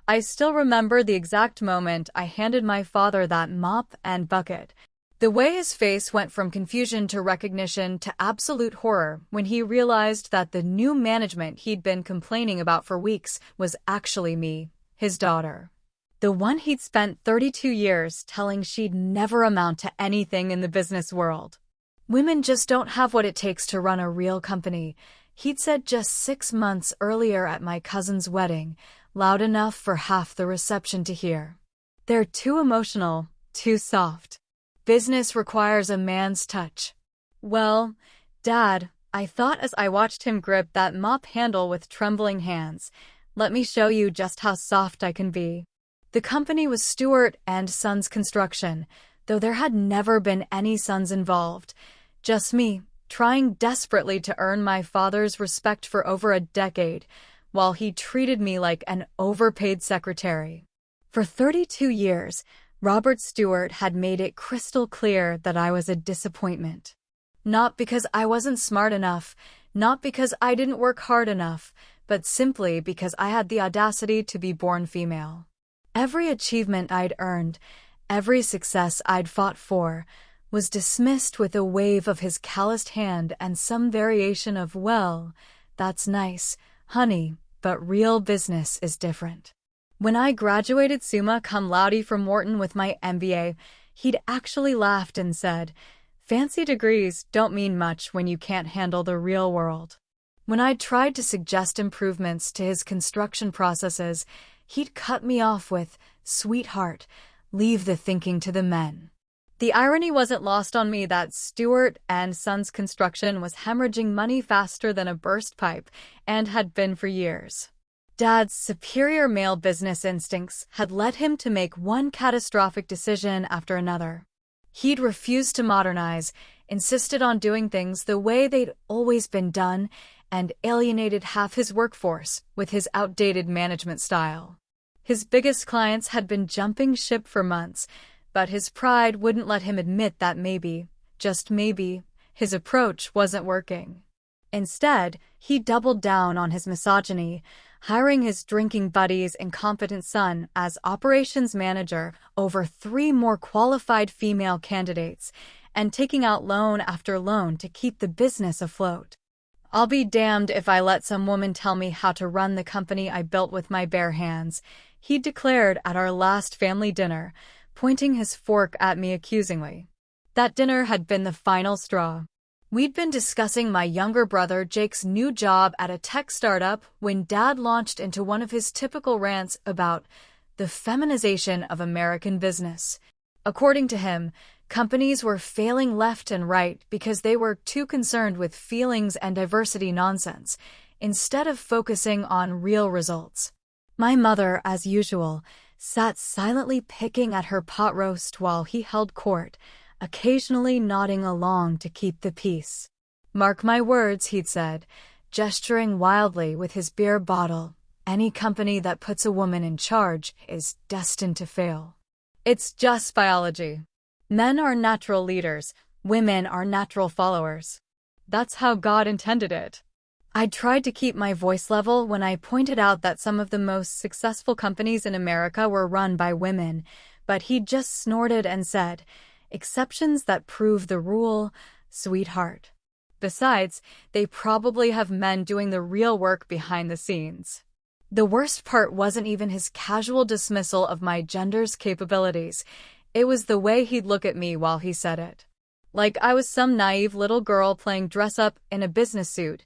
I still remember the exact moment I handed my father that mop and bucket. The way his face went from confusion to recognition to absolute horror when he realized that the new management he'd been complaining about for weeks was actually me, his daughter. The one he'd spent 32 years telling she'd never amount to anything in the business world. Women just don't have what it takes to run a real company, he'd said just 6 months earlier at my cousin's wedding, loud enough for half the reception to hear. They're too emotional, too soft. Business requires a man's touch. Well, Dad, I thought as I watched him grip that mop handle with trembling hands, let me show you just how soft I can be. The company was Stewart and Sons Construction, though there had never been any sons involved. Just me, trying desperately to earn my father's respect for over a decade, while he treated me like an overpaid secretary. For 32 years, Robert Stewart had made it crystal clear that I was a disappointment. Not because I wasn't smart enough, not because I didn't work hard enough, but simply because I had the audacity to be born female. Every achievement I'd earned, every success I'd fought for, was dismissed with a wave of his calloused hand and some variation of, well, that's nice, honey, but real business is different. When I graduated summa cum laude from Wharton with my MBA, he'd actually laughed and said, "Fancy degrees don't mean much when you can't handle the real world." When I tried to suggest improvements to his construction processes, he'd cut me off with, "Sweetheart, leave the thinking to the men." The irony wasn't lost on me that Stewart and Sons Construction was hemorrhaging money faster than a burst pipe, and had been for years. Dad's superior male business instincts had led him to make one catastrophic decision after another. He'd refused to modernize, insisted on doing things the way they'd always been done, and alienated half his workforce with his outdated management style. His biggest clients had been jumping ship for months, but his pride wouldn't let him admit that maybe, just maybe, his approach wasn't working. Instead, he doubled down on his misogyny, hiring his drinking buddy's incompetent son as operations manager over 3 more qualified female candidates, and taking out loan after loan to keep the business afloat. I'll be damned if I let some woman tell me how to run the company I built with my bare hands, he declared at our last family dinner, pointing his fork at me accusingly. That dinner had been the final straw. We'd been discussing my younger brother Jake's new job at a tech startup when Dad launched into one of his typical rants about the feminization of American business. According to him, companies were failing left and right because they were too concerned with feelings and diversity nonsense, instead of focusing on real results. My mother, as usual, sat silently picking at her pot roast while he held court, occasionally nodding along to keep the peace. "Mark my words," he'd said, gesturing wildly with his beer bottle, "any company that puts a woman in charge is destined to fail. It's just biology. Men are natural leaders, women are natural followers. That's how God intended it." I tried to keep my voice level when I pointed out that some of the most successful companies in America were run by women, but he just snorted and said, "Exceptions that prove the rule, sweetheart. Besides, they probably have men doing the real work behind the scenes." The worst part wasn't even his casual dismissal of my gender's capabilities. It was the way he'd look at me while he said it. Like I was some naive little girl playing dress-up in a business suit,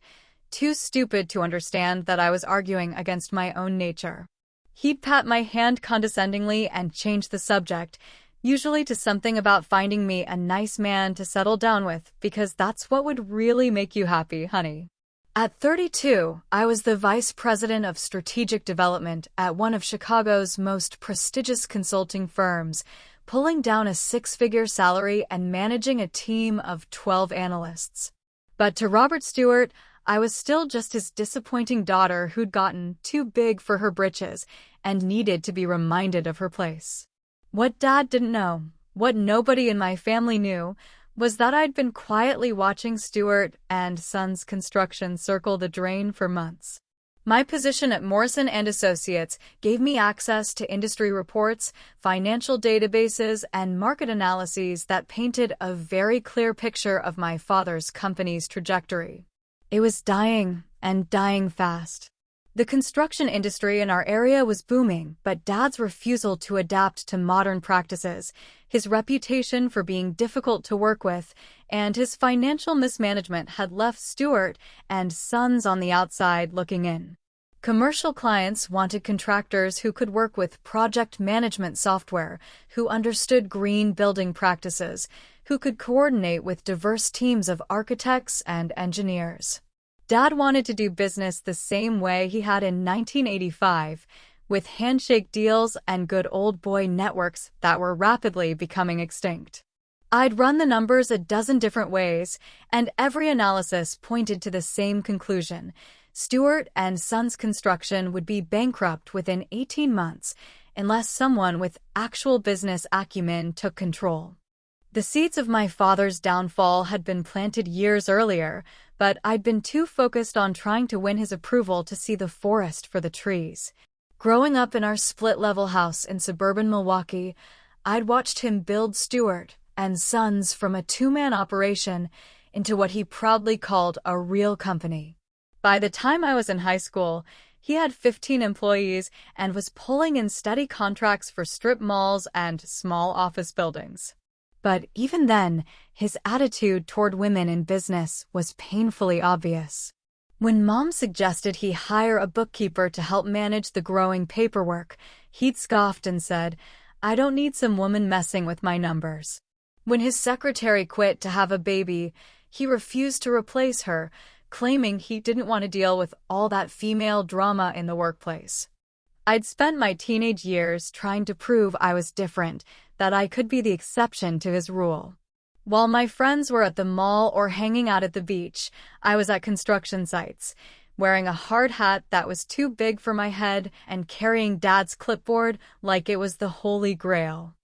too stupid to understand that I was arguing against my own nature. He'd pat my hand condescendingly and change the subject, usually to something about finding me a nice man to settle down with because that's what would really make you happy, honey. At 32, I was the vice president of strategic development at one of Chicago's most prestigious consulting firms, pulling down a 6-figure salary and managing a team of 12 analysts. But to Robert Stewart, I was still just his disappointing daughter who'd gotten too big for her britches and needed to be reminded of her place. What Dad didn't know, what nobody in my family knew, was that I'd been quietly watching Stewart and Sons Construction circle the drain for months. My position at Morrison and Associates gave me access to industry reports, financial databases, and market analyses that painted a very clear picture of my father's company's trajectory. It was dying, and dying fast. The construction industry in our area was booming, but Dad's refusal to adapt to modern practices, his reputation for being difficult to work with, and his financial mismanagement had left Stewart and Sons on the outside looking in. Commercial clients wanted contractors who could work with project management software, who understood green building practices, who could coordinate with diverse teams of architects and engineers. Dad wanted to do business the same way he had in 1985, with handshake deals and good old boy networks that were rapidly becoming extinct. I'd run the numbers a dozen different ways, and every analysis pointed to the same conclusion. Stewart and Sons Construction would be bankrupt within 18 months unless someone with actual business acumen took control. The seeds of my father's downfall had been planted years earlier, but I'd been too focused on trying to win his approval to see the forest for the trees. Growing up in our split-level house in suburban Milwaukee, I'd watched him build Stewart and Sons from a two-man operation into what he proudly called a real company. By the time I was in high school, he had 15 employees and was pulling in steady contracts for strip malls and small office buildings. But even then, his attitude toward women in business was painfully obvious. When Mom suggested he hire a bookkeeper to help manage the growing paperwork, he'd scoffed and said, "I don't need some woman messing with my numbers." When his secretary quit to have a baby, he refused to replace her, claiming he didn't want to deal with all that female drama in the workplace. I'd spent my teenage years trying to prove I was different, that I could be the exception to his rule. While my friends were at the mall or hanging out at the beach, I was at construction sites, wearing a hard hat that was too big for my head and carrying Dad's clipboard like it was the Holy Grail.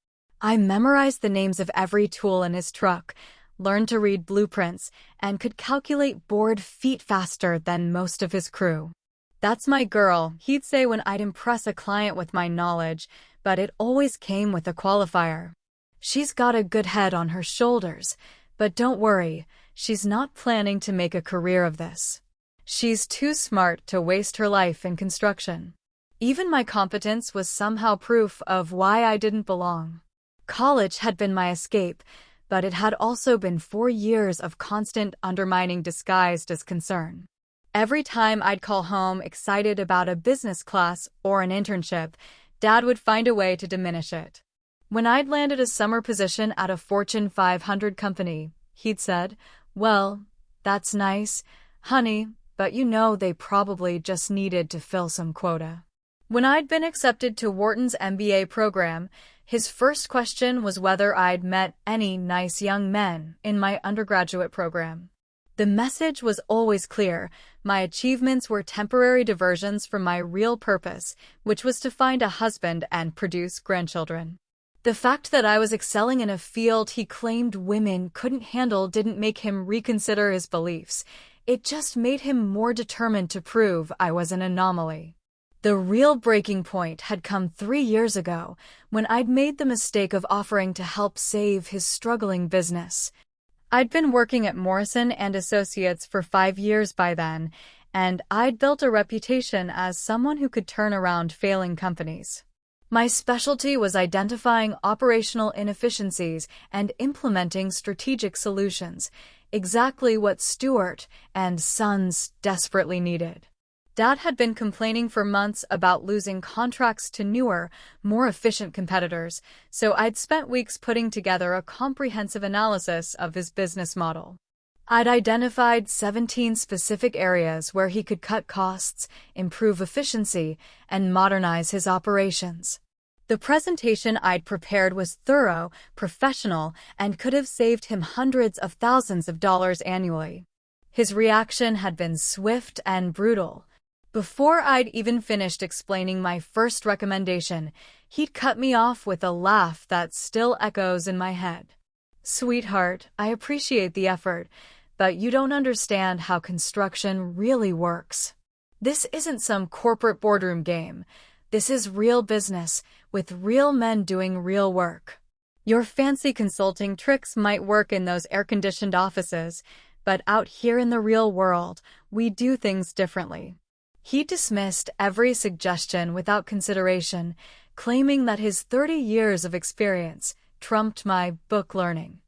I memorized the names of every tool in his truck, learned to read blueprints, and could calculate board feet faster than most of his crew. "That's my girl," he'd say when I'd impress a client with my knowledge, but it always came with a qualifier. "She's got a good head on her shoulders, but don't worry, she's not planning to make a career of this. She's too smart to waste her life in construction." Even my competence was somehow proof of why I didn't belong. College had been my escape, but it had also been 4 years of constant undermining disguised as concern. Every time I'd call home excited about a business class or an internship, Dad would find a way to diminish it. When I'd landed a summer position at a Fortune 500 company, he'd said, "Well, that's nice, honey, but you know they probably just needed to fill some quota." When I'd been accepted to Wharton's MBA program, his first question was whether I'd met any nice young men in my undergraduate program. The message was always clear. My achievements were temporary diversions from my real purpose, which was to find a husband and produce grandchildren. The fact that I was excelling in a field he claimed women couldn't handle didn't make him reconsider his beliefs. It just made him more determined to prove I was an anomaly. The real breaking point had come 3 years ago, when I'd made the mistake of offering to help save his struggling business. I'd been working at Morrison and Associates for 5 years by then, and I'd built a reputation as someone who could turn around failing companies. My specialty was identifying operational inefficiencies and implementing strategic solutions, exactly what Stewart and Sons desperately needed. Dad had been complaining for months about losing contracts to newer, more efficient competitors, so I'd spent weeks putting together a comprehensive analysis of his business model. I'd identified 17 specific areas where he could cut costs, improve efficiency, and modernize his operations. The presentation I'd prepared was thorough, professional, and could have saved him hundreds of thousands of dollars annually. His reaction had been swift and brutal. Before I'd even finished explaining my first recommendation, he'd cut me off with a laugh that still echoes in my head. "Sweetheart, I appreciate the effort, but you don't understand how construction really works. This isn't some corporate boardroom game. This is real business, with real men doing real work. Your fancy consulting tricks might work in those air-conditioned offices, but out here in the real world, we do things differently. He dismissed every suggestion without consideration, claiming that his 30 years of experience trumped my book learning.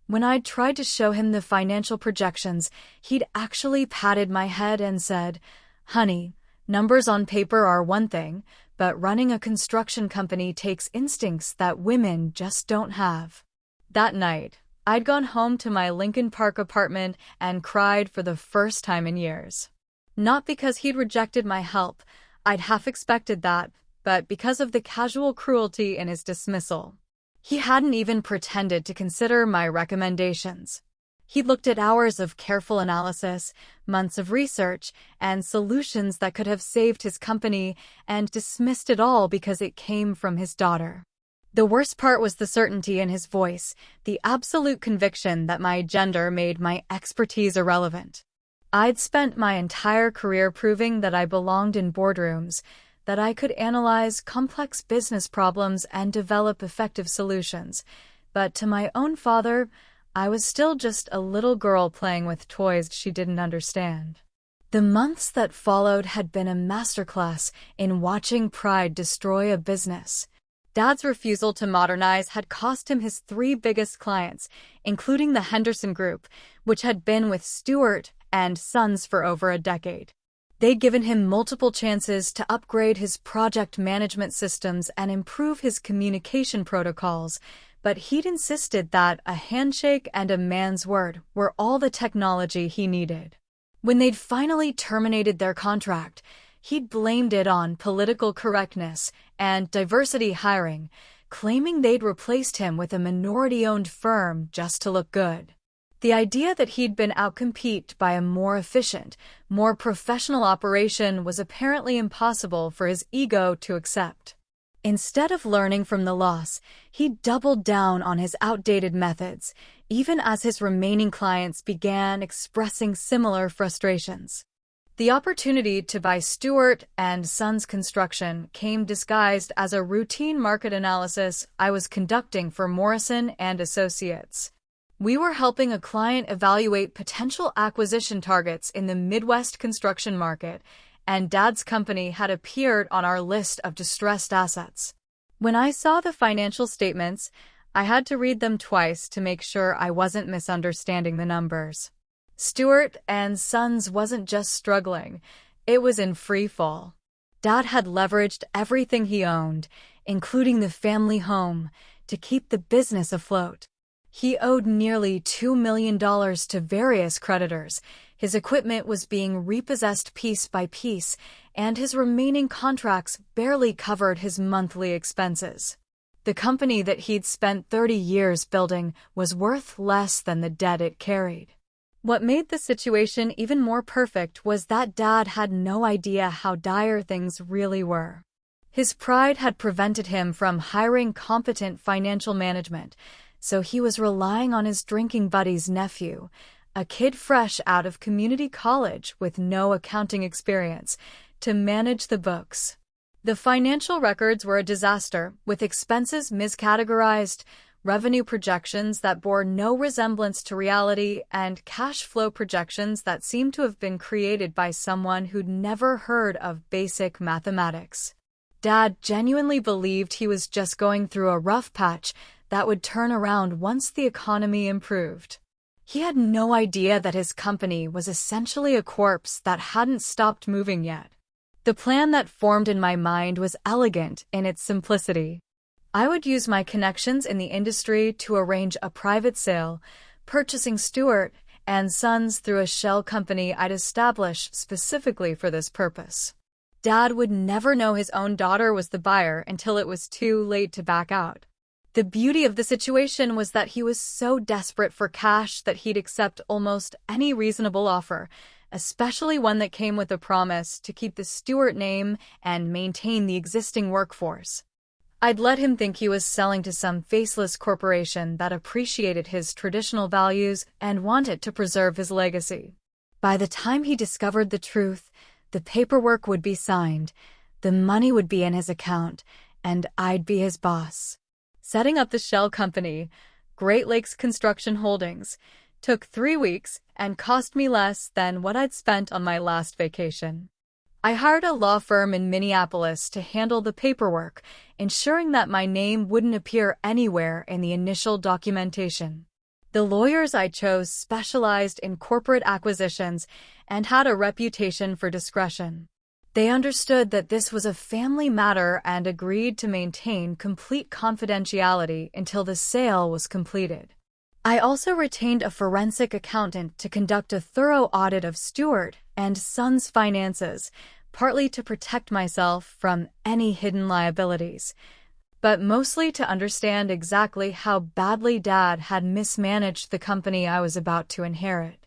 When I'd tried to show him the financial projections, he'd actually patted my head and said, "Honey, numbers on paper are one thing, but running a construction company takes instincts that women just don't have." That night, I'd gone home to my Lincoln Park apartment and cried for the first time in years. Not because he'd rejected my help, I'd half expected that, but because of the casual cruelty in his dismissal. He hadn't even pretended to consider my recommendations. He looked at hours of careful analysis, months of research, and solutions that could have saved his company, and dismissed it all because it came from his daughter. The worst part was the certainty in his voice, the absolute conviction that my gender made my expertise irrelevant. I'd spent my entire career proving that I belonged in boardrooms, that I could analyze complex business problems and develop effective solutions. But to my own father, I was still just a little girl playing with toys she didn't understand. The months that followed had been a masterclass in watching pride destroy a business. Dad's refusal to modernize had cost him his 3 biggest clients, including the Henderson Group, which had been with Stewart and Sons for over a decade. They'd given him multiple chances to upgrade his project management systems and improve his communication protocols, but he'd insisted that a handshake and a man's word were all the technology he needed. When they'd finally terminated their contract, he'd blamed it on political correctness and diversity hiring, claiming they'd replaced him with a minority-owned firm just to look good. The idea that he'd been outcompeted by a more efficient, more professional operation was apparently impossible for his ego to accept. Instead of learning from the loss, he doubled down on his outdated methods, even as his remaining clients began expressing similar frustrations. The opportunity to buy Stewart and Sons Construction came disguised as a routine market analysis I was conducting for Morrison and Associates. We were helping a client evaluate potential acquisition targets in the Midwest construction market, and Dad's company had appeared on our list of distressed assets. When I saw the financial statements, I had to read them twice to make sure I wasn't misunderstanding the numbers. Stewart and Sons wasn't just struggling, it was in free fall. Dad had leveraged everything he owned, including the family home, to keep the business afloat. He owed nearly $2 million to various creditors. His equipment was being repossessed piece by piece, and his remaining contracts barely covered his monthly expenses. The company that he'd spent 30 years building was worth less than the debt it carried. What made the situation even more perfect was that Dad had no idea how dire things really were. His pride had prevented him from hiring competent financial management, so he was relying on his drinking buddy's nephew, a kid fresh out of community college with no accounting experience, to manage the books. The financial records were a disaster, with expenses miscategorized, revenue projections that bore no resemblance to reality, and cash flow projections that seemed to have been created by someone who'd never heard of basic mathematics. Dad genuinely believed he was just going through a rough patch that would turn around once the economy improved. He had no idea that his company was essentially a corpse that hadn't stopped moving yet. The plan that formed in my mind was elegant in its simplicity. I would use my connections in the industry to arrange a private sale, purchasing Stewart and Sons through a shell company I'd established specifically for this purpose. Dad would never know his own daughter was the buyer until it was too late to back out. The beauty of the situation was that he was so desperate for cash that he'd accept almost any reasonable offer, especially one that came with a promise to keep the Stewart name and maintain the existing workforce. I'd let him think he was selling to some faceless corporation that appreciated his traditional values and wanted to preserve his legacy. By the time he discovered the truth, The paperwork would be signed, the money would be in his account, and I'd be his boss. Setting up the shell company, Great Lakes Construction Holdings, took 3 weeks and cost me less than what I'd spent on my last vacation. I hired a law firm in Minneapolis to handle the paperwork, ensuring that my name wouldn't appear anywhere in the initial documentation. The lawyers I chose specialized in corporate acquisitions and had a reputation for discretion. They understood that this was a family matter and agreed to maintain complete confidentiality until the sale was completed. I also retained a forensic accountant to conduct a thorough audit of Stewart and Sons' finances, partly to protect myself from any hidden liabilities, but mostly to understand exactly how badly Dad had mismanaged the company I was about to inherit.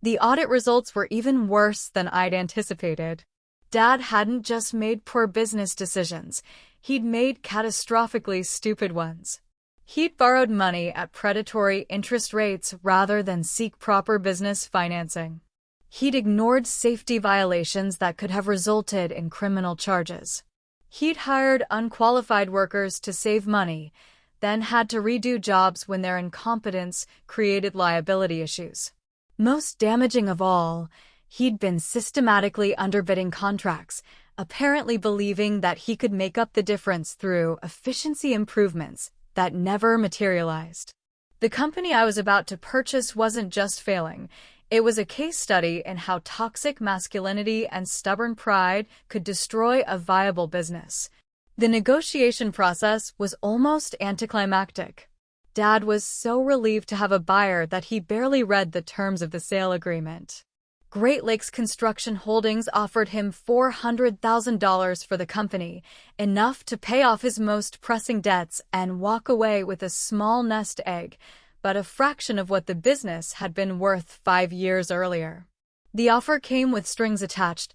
The audit results were even worse than I'd anticipated. Dad hadn't just made poor business decisions, he'd made catastrophically stupid ones. He'd borrowed money at predatory interest rates rather than seek proper business financing. He'd ignored safety violations that could have resulted in criminal charges. He'd hired unqualified workers to save money, then had to redo jobs when their incompetence created liability issues. Most damaging of all, he'd been systematically underbidding contracts, apparently believing that he could make up the difference through efficiency improvements that never materialized. The company I was about to purchase wasn't just failing, it was a case study in how toxic masculinity and stubborn pride could destroy a viable business. The negotiation process was almost anticlimactic. Dad was so relieved to have a buyer that he barely read the terms of the sale agreement. Great Lakes Construction Holdings offered him $400,000 for the company, enough to pay off his most pressing debts and walk away with a small nest egg, but a fraction of what the business had been worth 5 years earlier. The offer came with strings attached.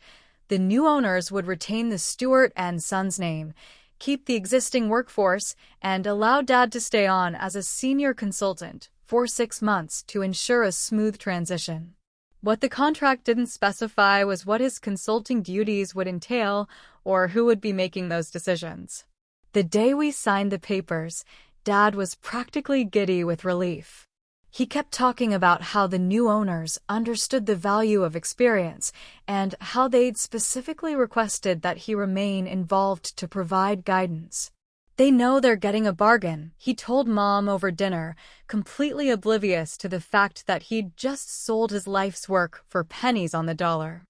The new owners would retain the Stewart and Sons name, keep the existing workforce, and allow Dad to stay on as a senior consultant for 6 months to ensure a smooth transition. What the contract didn't specify was what his consulting duties would entail or who would be making those decisions. The day we signed the papers, Dad was practically giddy with relief. He kept talking about how the new owners understood the value of experience and how they'd specifically requested that he remain involved to provide guidance. They know they're getting a bargain, he told Mom over dinner, completely oblivious to the fact that he'd just sold his life's work for pennies on the dollar.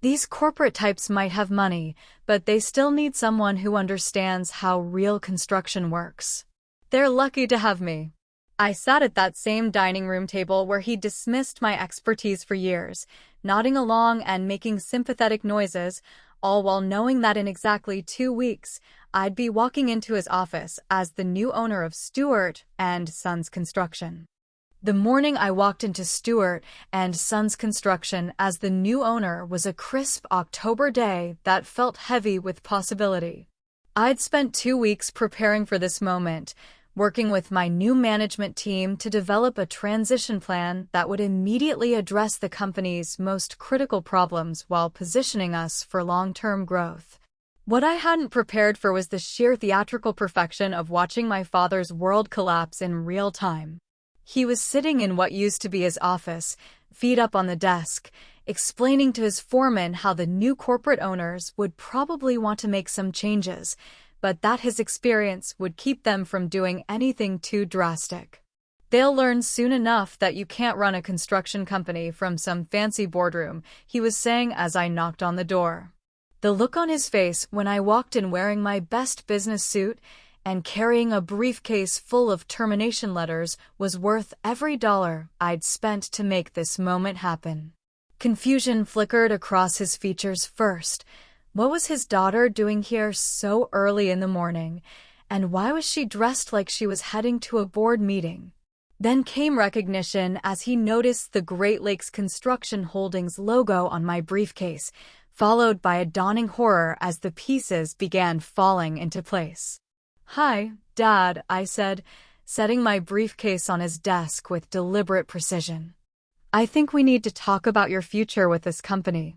These corporate types might have money, but they still need someone who understands how real construction works. They're lucky to have me. I sat at that same dining room table where he dismissed my expertise for years, nodding along and making sympathetic noises, all while knowing that in exactly 2 weeks, I'd be walking into his office as the new owner of Stewart and Sons Construction. The morning I walked into Stewart and Sons Construction as the new owner was a crisp October day that felt heavy with possibility. I'd spent 2 weeks preparing for this moment, working with my new management team to develop a transition plan that would immediately address the company's most critical problems while positioning us for long-term growth. What I hadn't prepared for was the sheer theatrical perfection of watching my father's world collapse in real time. He was sitting in what used to be his office, feet up on the desk, explaining to his foreman how the new corporate owners would probably want to make some changes, but that his experience would keep them from doing anything too drastic. They'll learn soon enough that you can't run a construction company from some fancy boardroom, he was saying as I knocked on the door. The look on his face when I walked in wearing my best business suit and carrying a briefcase full of termination letters was worth every dollar I'd spent to make this moment happen. Confusion flickered across his features first. What was his daughter doing here so early in the morning, and why was she dressed like she was heading to a board meeting? Then came recognition as he noticed the Great Lakes Construction Holdings logo on my briefcase, followed by a dawning horror as the pieces began falling into place. "Hi, Dad," I said, setting my briefcase on his desk with deliberate precision. "I think we need to talk about your future with this company."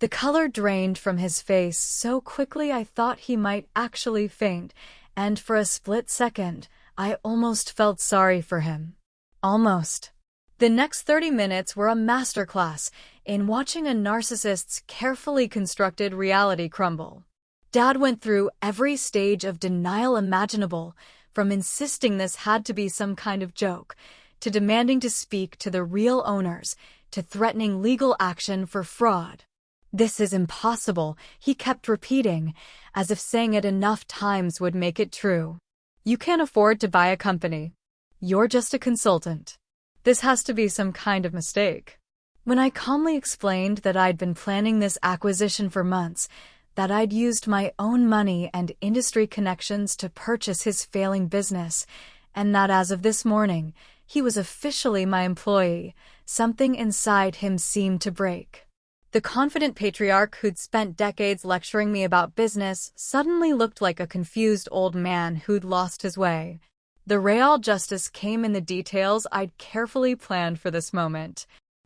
The color drained from his face so quickly I thought he might actually faint, and for a split second, I almost felt sorry for him. Almost. The next 30 minutes were a masterclass in watching a narcissist's carefully constructed reality crumble. Dad went through every stage of denial imaginable, from insisting this had to be some kind of joke, to demanding to speak to the real owners, to threatening legal action for fraud. "This is impossible," he kept repeating, as if saying it enough times would make it true. "You can't afford to buy a company. You're just a consultant. This has to be some kind of mistake." When I calmly explained that I'd been planning this acquisition for months, that I'd used my own money and industry connections to purchase his failing business, and that as of this morning, he was officially my employee, something inside him seemed to break. The confident patriarch who'd spent decades lecturing me about business suddenly looked like a confused old man who'd lost his way. The real justice came in the details I'd carefully planned for this moment.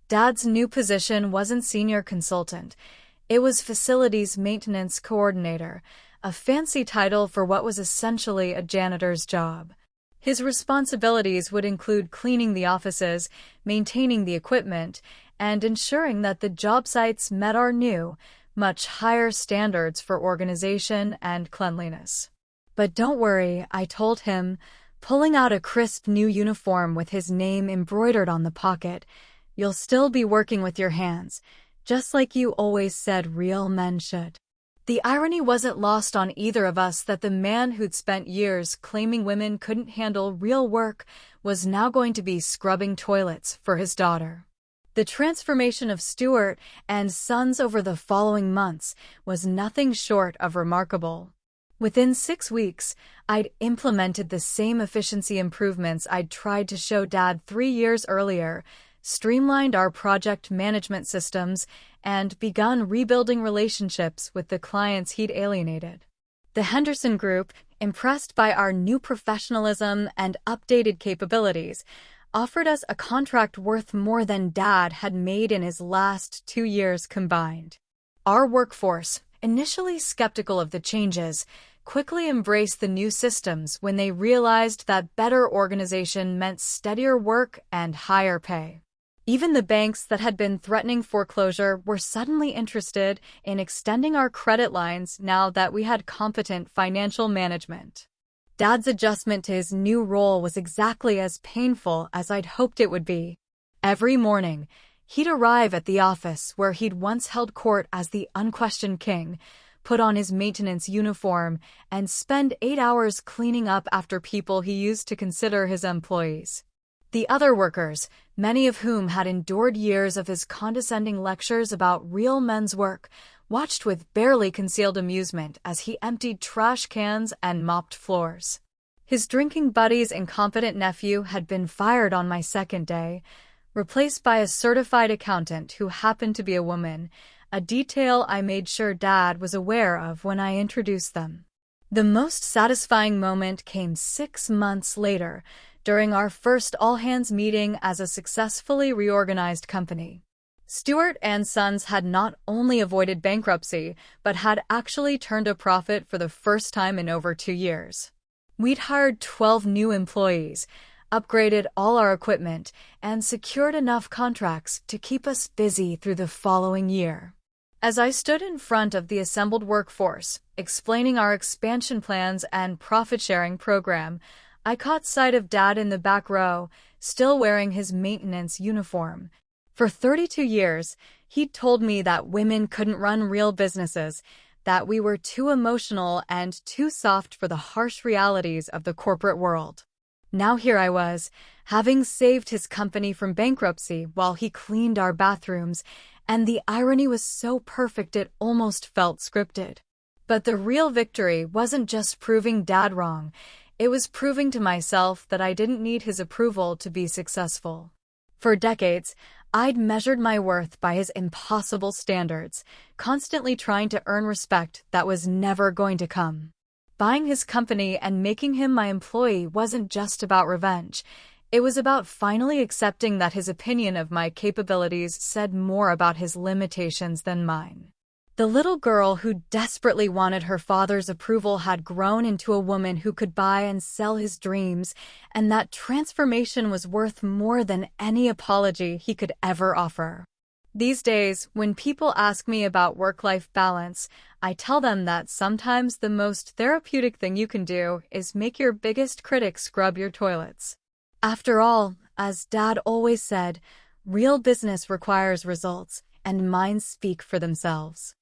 Dad's new position wasn't senior consultant. It was facilities maintenance coordinator, a fancy title for what was essentially a janitor's job. His responsibilities would include cleaning the offices, maintaining the equipment, and ensuring that the job sites met our new, much higher standards for organization and cleanliness. "But don't worry," I told him, pulling out a crisp new uniform with his name embroidered on the pocket. "You'll still be working with your hands, just like you always said real men should." The irony wasn't lost on either of us that the man who'd spent years claiming women couldn't handle real work was now going to be scrubbing toilets for his daughter. The transformation of Stewart and Sons over the following months was nothing short of remarkable. Within 6 weeks, I'd implemented the same efficiency improvements I'd tried to show Dad 3 years earlier, streamlined our project management systems, and begun rebuilding relationships with the clients he'd alienated. The Henderson Group, impressed by our new professionalism and updated capabilities, offered us a contract worth more than Dad had made in his last 2 years combined. Our workforce, initially skeptical of the changes, quickly embraced the new systems when they realized that better organization meant steadier work and higher pay. Even the banks that had been threatening foreclosure were suddenly interested in extending our credit lines now that we had competent financial management. Dad's adjustment to his new role was exactly as painful as I'd hoped it would be. Every morning, he'd arrive at the office where he'd once held court as the unquestioned king, put on his maintenance uniform, and spend 8 hours cleaning up after people he used to consider his employees. The other workers, many of whom had endured years of his condescending lectures about real men's work, watched with barely concealed amusement as he emptied trash cans and mopped floors. His drinking buddy's incompetent nephew had been fired on my second day, replaced by a certified accountant who happened to be a woman, a detail I made sure Dad was aware of when I introduced them. The most satisfying moment came 6 months later, during our first all-hands meeting as a successfully reorganized company. Stewart and Sons had not only avoided bankruptcy, but had actually turned a profit for the first time in over 2 years. We'd hired 12 new employees, upgraded all our equipment, and secured enough contracts to keep us busy through the following year. As I stood in front of the assembled workforce, explaining our expansion plans and profit-sharing program, I caught sight of Dad in the back row, still wearing his maintenance uniform. For 32 years, he'd told me that women couldn't run real businesses, that we were too emotional and too soft for the harsh realities of the corporate world. Now here I was, having saved his company from bankruptcy while he cleaned our bathrooms, and the irony was so perfect it almost felt scripted. But the real victory wasn't just proving Dad wrong. It was proving to myself that I didn't need his approval to be successful. For decades, I'd measured my worth by his impossible standards, constantly trying to earn respect that was never going to come. Buying his company and making him my employee wasn't just about revenge. It was about finally accepting that his opinion of my capabilities said more about his limitations than mine. The little girl who desperately wanted her father's approval had grown into a woman who could buy and sell his dreams, and that transformation was worth more than any apology he could ever offer. These days, when people ask me about work-life balance, I tell them that sometimes the most therapeutic thing you can do is make your biggest critic scrub your toilets. After all, as Dad always said, real business requires results, and mine speak for themselves.